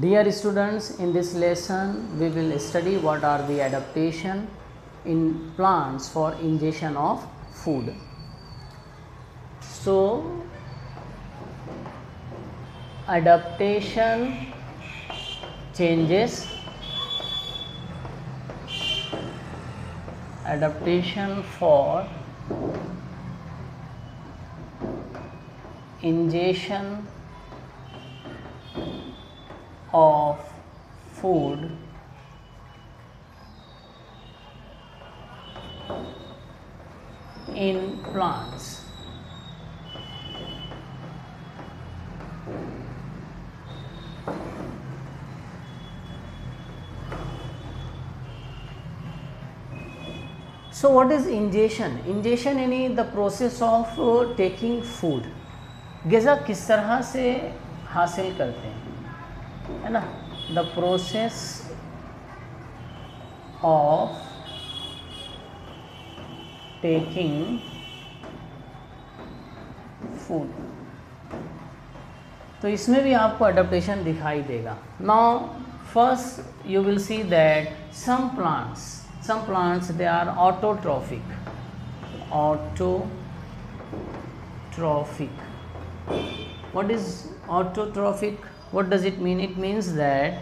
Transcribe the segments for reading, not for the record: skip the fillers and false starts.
Dear students, in this lesson we will study what are the adaptation in plants for ingestion of food. So, adaptation changes, adaptation for ingestion of food in plants. So what is ingestion? Ingestion यानी the process of taking food. ग़िज़ा किस तरह से हासिल करते हैं, है ना? The process of taking food. तो इसमें भी आपको अडेप्टेशन दिखाई देगा. Now first you will see that some plants they are autotrophic. Autotrophic. What is autotrophic? What does it mean? It means that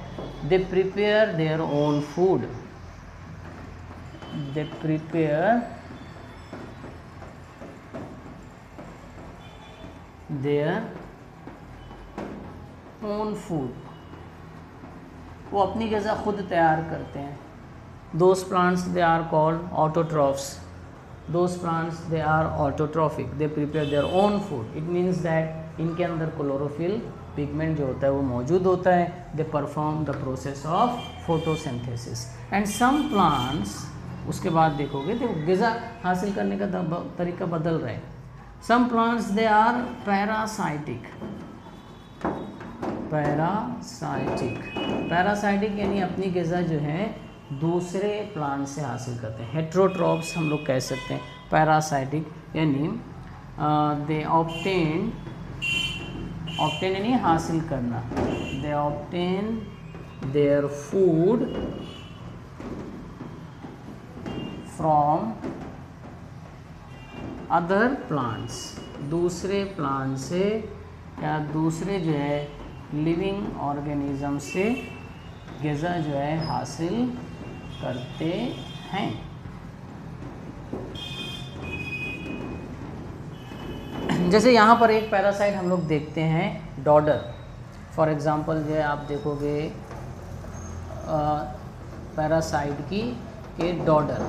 they prepare their own food. They prepare their own food. वो अपनी ग़िज़ा खुद तैयार करते हैं. Those plants they are called autotrophs. Those plants they are autotrophic. They prepare their own food. It means that इनके अंदर chlorophyll pigment जो होता है वो मौजूद होता है. They perform the process of photosynthesis. And some plants, उसके बाद देखोगे तो ग़िज़ा हासिल करने का तरीका बदल रहा है. Some plants they are parasitic. Parasitic यानी अपनी ग़िज़ा जो है दूसरे प्लांट से हासिल करते हैं. हेट्रोट्रॉप्स हम लोग कह सकते हैं. पैरासाइटिक यानी दे ऑब्टेन यानी हासिल करना. They obtain their food from other plants. दूसरे प्लांट से या दूसरे जो है लिविंग ऑर्गेनिज्म से ग़िज़ा जो है हासिल करते हैं. जैसे यहाँ पर एक पैरासाइट हम लोग देखते हैं डॉडर. फॉर एग्ज़ाम्पल जो है आप देखोगे पैरासाइट की के डॉडर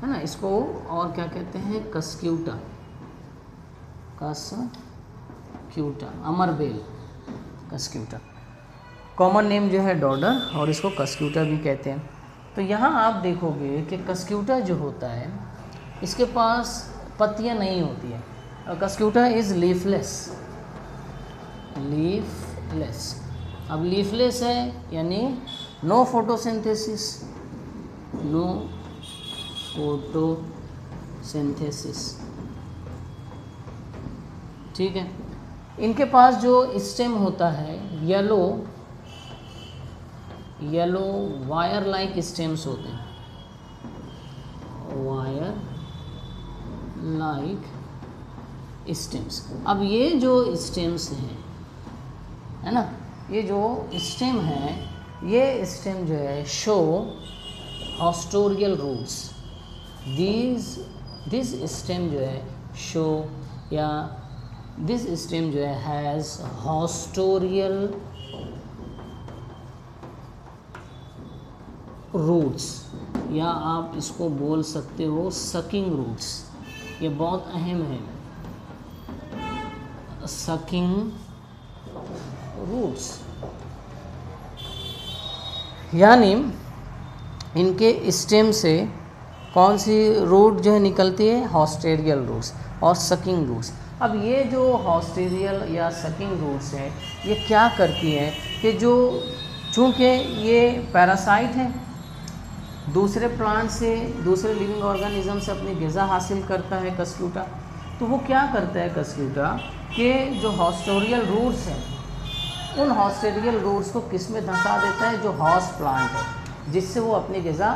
है ना. इसको और क्या कहते हैं? कस्क्यूटा. अमरबेल कस्क्यूटा. कॉमन नेम जो है डॉडर और इसको कस्क्यूटा भी कहते हैं. तो यहाँ आप देखोगे कि कस्क्यूटा जो होता है इसके पास पत्तियाँ नहीं होती है. Cuscuta is leafless. अब लीफलेस है यानी नो फोटोसिंथेसिस. ठीक है. इनके पास जो स्टेम होता है येलो वायर लाइक स्टेम्स होते हैं. Wire like stems. अब ये जो स्टेम्स हैं है ना, ये जो स्टेम है ये स्टेम जो है show haustorial roots. This stem जो है शो या दिस स्टेम जो है हैज़ हॉस्टोरियल रूट्स या आप इसको बोल सकते हो सकिंग रूट्स. ये बहुत अहम है. सकिंग रूट्स यानी इनके स्टेम से कौन सी रूट जो है निकलती है? हॉस्टेरियल रूट्स और सकिंग रूट्स. अब ये जो हॉस्टेरियल या सकिंग रूट्स है ये क्या करती हैं कि जो चूँकि ये पैरासाइट है दूसरे प्लांट से दूसरे लिविंग ऑर्गेनिज्म से अपनी ग़िज़ा हासिल करता है कस्क्यूटा. तो वो क्या करता है कस्क्यूटा कि जो हॉस्टोरियल रूट्स हैं उन हॉस्टोरियल रूट्स को किस में धंसा देता है, जो हॉस्ट प्लांट है, जिससे वो अपनी ग़िज़ा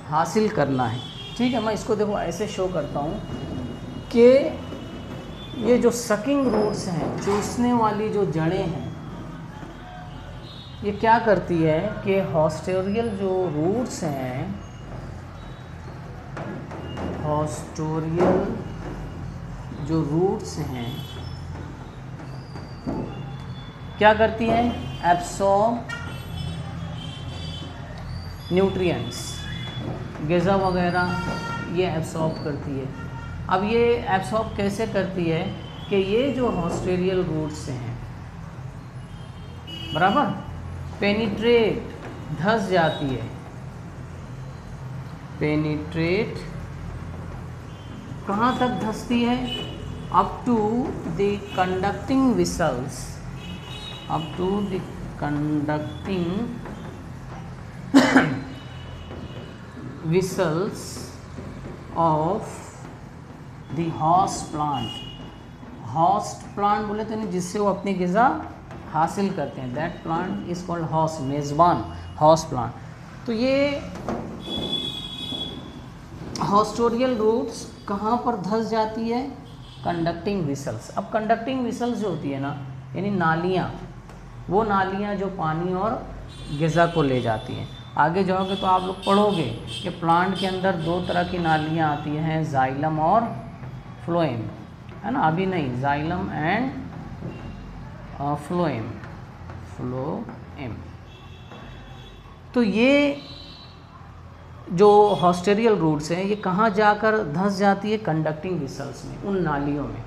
हासिल करना है। ठीक है, मैं इसको देखो ऐसे शो करता हूँ कि ये जो सकिंग रूट्स हैं, चूसने वाली जो जड़ें हैं, ये क्या करती है कि हॉस्टोरियल जो रूट्स हैं, हॉस्टोरियल जो रूट्स हैं क्या करती हैं, एब्सॉर्ब न्यूट्रिएंट्स, ग़िज़ा वगैरह ये एब्सॉर्ब करती है। अब ये एब्सॉर्ब कैसे करती है कि ये जो हॉस्टोरियल रूट्स हैं बराबर पेनिट्रेट, धंस जाती है, पेनिट्रेट कहाँ तक धंसती है, up to the conducting vessels, up to the conducting vessels of the host plant. Host plant बोले तो नहीं जिससे वो अपनी ग़िज़ा हासिल करते हैं, that plant is called host, मेज़बान हॉस्ट प्लांट। तो ये हॉस्टोरियल रूट्स कहाँ पर धंस जाती है, कंडक्टिंग विसल्स। अब कंडक्टिंग विसल्स जो होती है ना, यानी नालियाँ, वो नालियाँ जो पानी और ग़िज़ा को ले जाती हैं। आगे जाओगे तो आप लोग पढ़ोगे कि प्लांट के अंदर दो तरह की नालियाँ आती हैं, जाइलम और फ्लोएम, है ना। अभी नहीं, जाइलम एंड फ्लोएम, फ्लोएम। तो ये जो हॉस्टोरियल रूट्स हैं ये कहाँ जाकर धंस जाती है, कंडक्टिंग विसल्स में, उन नालियों में,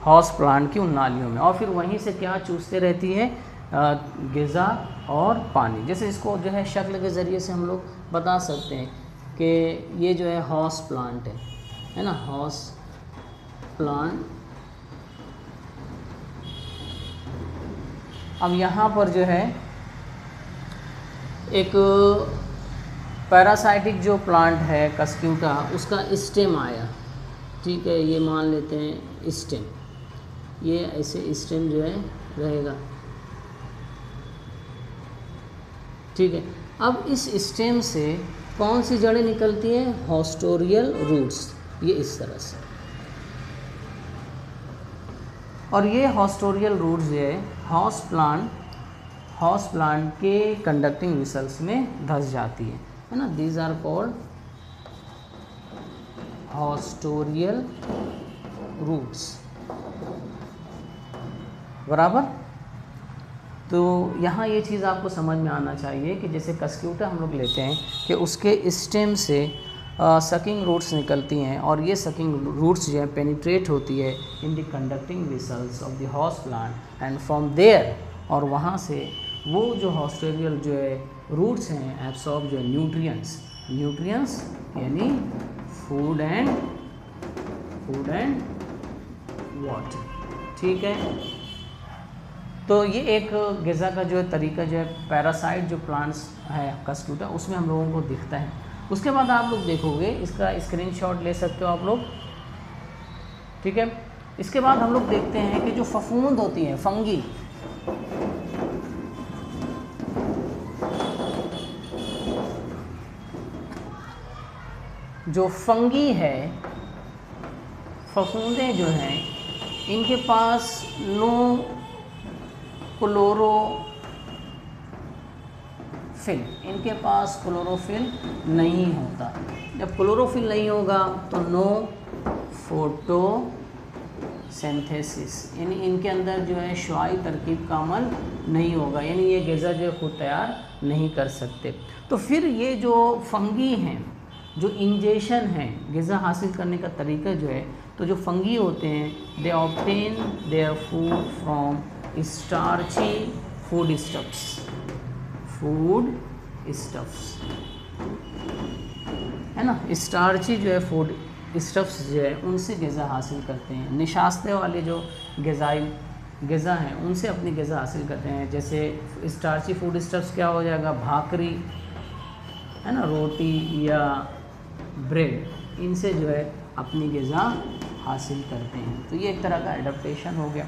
हॉस्ट प्लांट की उन नालियों में, और फिर वहीं से क्या चूसते रहती है, ग़िज़ा और पानी। जैसे इसको जो है शक्ल के ज़रिए से हम लोग बता सकते हैं कि ये जो है हॉस्ट प्लांट है ना, हॉस्ट प्लांट। अब यहाँ पर जो है एक पैरासाइटिक जो प्लांट है कस्क्यूटा, उसका स्टेम आया, ठीक है, ये मान लेते हैं स्टेम, ये ऐसे स्टेम जो है रहेगा, ठीक है। अब इस स्टेम से कौन सी जड़ें निकलती हैं, हॉस्टोरियल रूट्स, ये इस तरह से, और ये हॉस्टोरियल रूट्स जो है हॉस्ट प्लांट के कंडक्टिंग विसल्स में धंस जाती है ना। These are called haustorial roots, बराबर। तो यहाँ ये चीज़ आपको समझ में आना चाहिए कि जैसे कस्क्यूटा हम लोग लेते हैं कि उसके स्टेम से सकिंग रूट्स निकलती हैं, और ये सकिंग रूट्स जो है पेनिट्रेट होती है in the conducting vessels of the host plant, and from there, और वहाँ से वो जो हॉस्टोरियल जो है रूट्स हैं एब्सॉर्ब जो है न्यूट्रिएंट्स यानी फूड एंड वाटर, ठीक है। तो ये एक ग़िज़ा का जो है तरीका जो है पैरासाइट जो प्लांट्स है कस्क्यूटा उसमें हम लोगों को दिखता है। उसके बाद आप लोग देखोगे, इसका स्क्रीनशॉट ले सकते हो आप लोग, ठीक है। इसके बाद हम लोग देखते हैं कि जो फफूंद होती हैं, फंगी, जो फंगी है, फफूंदे जो हैं, इनके पास नो क्लोरोफिल, इनके पास क्लोरोफिल नहीं होता। जब क्लोरोफिल नहीं होगा तो नो फोटोसिंथेसिस, यानी इनके अंदर जो है शुआई तरकीब का अमल नहीं होगा, यानी ये ग़िज़ा जो है खुद तैयार नहीं कर सकते। तो फिर ये जो फंगी हैं, जो इंजेशन है ग़िज़ा हासिल करने का तरीका जो है, तो जो फंगी होते हैं they obtain their food from starchy food stuffs, है ना। स्टार्ची जो है फूड स्टफ्स जो है उनसे ग़िज़ा हासिल करते हैं। निशास्ते वाले जो ग़िज़ा हैं उनसे अपनी ग़िज़ा हासिल करते हैं। जैसे स्टार्ची फूड स्टफ्स क्या हो जाएगा, भाकरी, है ना, रोटी या ब्रेड, इनसे जो है अपनी ग़िज़ा हासिल करते हैं। तो ये एक तरह का एडाप्टेशन हो गया।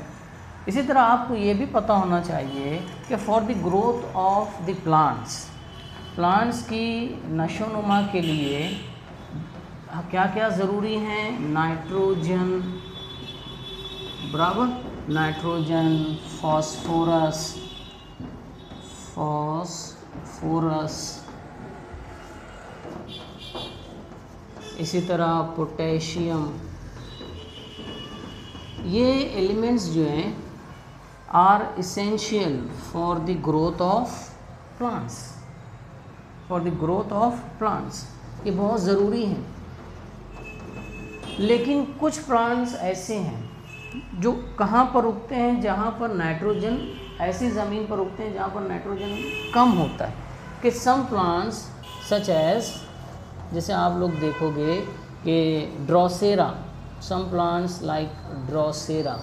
इसी तरह आपको ये भी पता होना चाहिए कि for the growth of the plants की नशोनुमा के लिए क्या क्या ज़रूरी हैं? नाइट्रोजन, बराबर, नाइट्रोजन, फॉस्फोरस, इसी तरह पोटेशियम। ये एलिमेंट्स जो हैं are essential for the growth of plants, ये बहुत ज़रूरी हैं। लेकिन कुछ प्लांट्स ऐसे हैं जो कहाँ पर उगते हैं, जहाँ पर नाइट्रोजन, ऐसी ज़मीन पर उगते हैं जहाँ पर नाइट्रोजन कम होता है। कि सम प्लांट्स सच एज, जैसे आप लोग देखोगे कि Drosera, some plants like Drosera,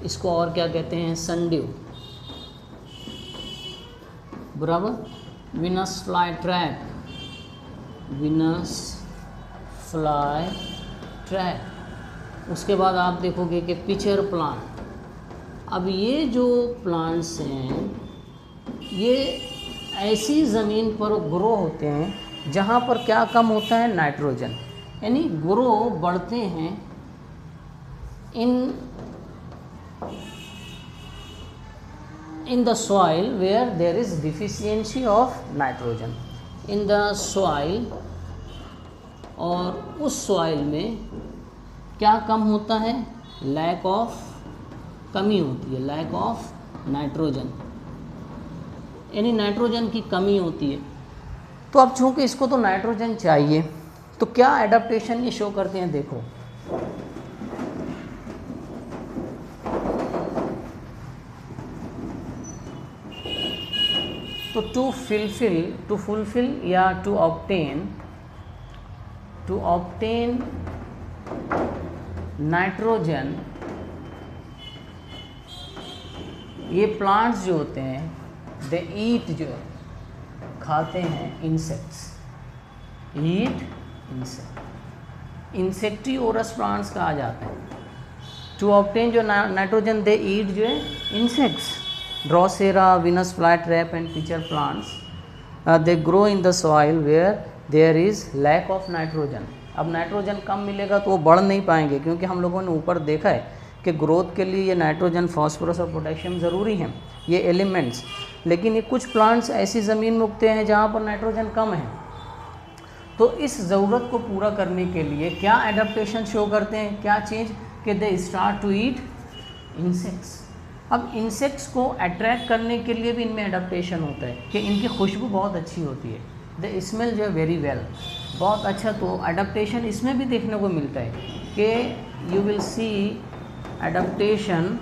इसको और क्या कहते हैं? सनड्यू, बराबर, विनस फ्लाई ट्रैप। उसके बाद आप देखोगे कि पिचर प्लांट। अब ये जो प्लांट्स हैं ये ऐसी ज़मीन पर ग्रो होते हैं जहाँ पर क्या कम होता है? नाइट्रोजन। यानी ग्रो बढ़ते हैं in the soil where there is deficiency of nitrogen, in the soil, और उस सॉइल में क्या कम होता है? कमी होती है, लैक ऑफ नाइट्रोजन, यानी नाइट्रोजन की कमी होती है। तो अब चूँकि इसको तो नाइट्रोजन चाहिए, तो क्या एडाप्टेशन ये शो करते हैं? देखो, तो टू फुलफिल या टू ऑब्टेन नाइट्रोजन, ये प्लांट्स जो होते हैं दे ईट, जो खाते हैं इंसेक्ट्स, इंसेक्टिओरस प्लांट्स कहा जाता है। टू ऑब्टेन जो नाइट्रोजन दे ईट जो है insects, Drosera, Venus fly trap and pitcher plants, they grow in the soil where there is lack of nitrogen. अब नाइट्रोजन कम मिलेगा तो वो बढ़ नहीं पाएंगे, क्योंकि हम लोगों ने ऊपर देखा है कि ग्रोथ के लिए ये नाइट्रोजन, फॉस्फोरस और पोटेशियम ज़रूरी हैं, ये एलिमेंट्स। लेकिन ये कुछ प्लांट्स ऐसी ज़मीन में उगते हैं जहाँ पर नाइट्रोजन कम है। तो इस ज़रूरत को पूरा करने के लिए क्या एडाप्टेशन शो करते हैं? क्या चीज़? कि they start to eat insects. अब इंसेक्ट्स को अट्रैक्ट करने के लिए भी इनमें एडाप्टेशन होता है कि इनकी खुशबू बहुत अच्छी होती है, द स्मेल जो है वेरी वेल, बहुत अच्छा। तो एडाप्टेशन इसमें भी देखने को मिलता है कि you will see adaptation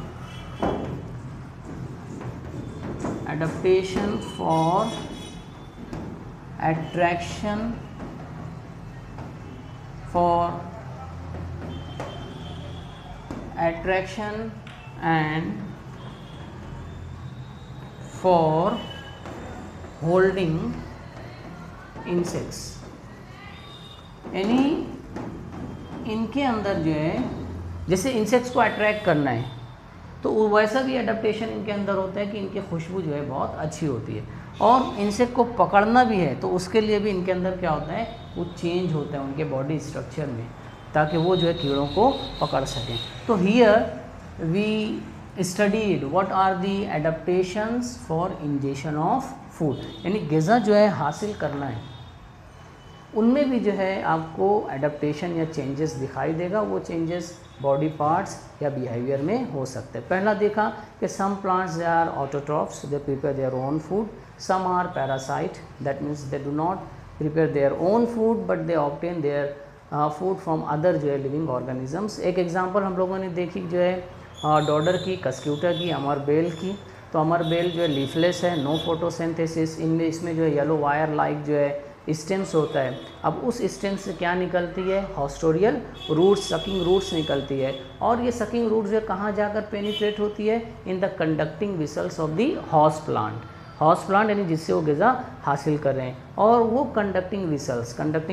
for attraction and for holding insects, यानी इनके अंदर जो है, जैसे इंसेक्ट्स को अट्रैक्ट करना है तो वैसा भी एडाप्टेशन इनके अंदर होता है कि इनकी खुशबू जो है बहुत अच्छी होती है। और इंसेक्ट को पकड़ना भी है तो उसके लिए भी इनके अंदर क्या होता है, वो चेंज होता है उनके बॉडी स्ट्रक्चर में, ताकि वो जो है कीड़ों को पकड़ सकें। तो here we studied what are the adaptations for ingestion of food, यानी ग़िज़ा जो है हासिल करना है, उनमें भी जो है आपको एडाप्टेशन या चेंजेस दिखाई देगा। वो चेंजेस बॉडी पार्ट्स या बिहेवियर में हो सकते हैं। पहला देखा कि some plants they are autotrophs, they prepare their own food, some are parasite, that means they do not prepare their own food but they obtain their food from other जो है लिविंग ऑर्गेनिजम्स। एक example हम लोगों ने देखी जो है डॉडर की, कस्क्यूटा की, अमरबेल की। तो अमरबेल जो है लीफलेस है, नो फोटोसिंथेसिस, इनमें इसमें जो है येलो वायर लाइक जो है स्टेम्स होता है। अब उस स्टेम से क्या निकलती है, हॉस्टोरियल रूट्स, सकिंग रूट्स निकलती है। और ये सकिंग रूट्स जो कहाँ जाकर पेनिट्रेट होती है, in the conducting vessels of the horse plant, यानी जिससे वो ग़िज़ा हासिल कर रहे हैं। और वो कंडक्टिंग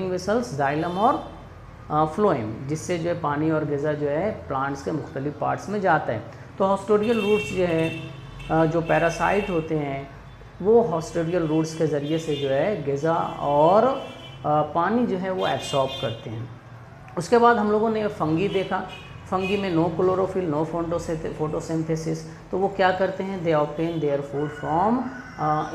विसल्स जाइलम और फ्लोएम, जिससे जो है पानी और ग़िज़ा जो है प्लांट्स के मुख्तलिफ पार्ट्स में जाता है। तो हॉस्टोडियल रूट्स जो है जो पैरासाइट होते हैं वो हॉस्टोडियल रूट्स के ज़रिए से जो है ग़िज़ा और पानी जो है वो एब्सॉर्ब करते हैं। उसके बाद हम लोगों ने फंगी देखा। फंगी में नो क्लोरोफिल, नो फोटोसिंथेसिस। तो वो क्या करते हैं, they obtain their food from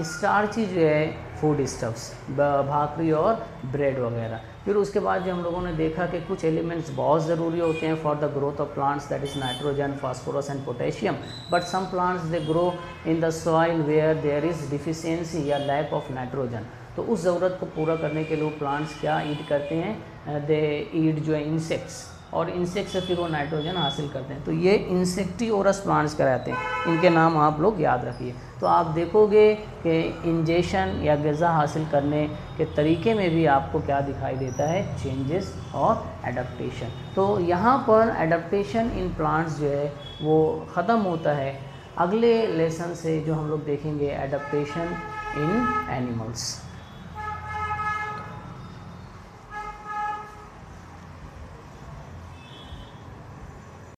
starchy जो है फूड स्टफ्स, भाकरी और ब्रेड वगैरह। फिर उसके बाद जो हम लोगों ने देखा कि कुछ एलिमेंट्स बहुत ज़रूरी होते हैं for the growth of plants, that is nitrogen, phosphorus and potassium. But some plants they grow in the soil where there is deficiency या लैक ऑफ नाइट्रोजन। तो उस ज़रूरत को पूरा करने के लिए प्लांट्स क्या ईट करते हैं, दे ईट जो है इंसेक्ट्स, और इंसेक्ट से फिर वो नाइट्रोजन हासिल करते हैं। तो ये इंसेक्टिवोरस प्लांट्स कहलाते हैं, इनके नाम आप लोग याद रखिए। तो आप देखोगे कि इंजेक्शन या ग़िज़ा हासिल करने के तरीके में भी आपको क्या दिखाई देता है, चेंजेस और एडाप्टेशन। तो यहाँ पर एडाप्टेशन इन प्लांट्स जो है वो ख़त्म होता है। अगले लेसन से जो हम लोग देखेंगे एडाप्टेशन इन एनिमल्स।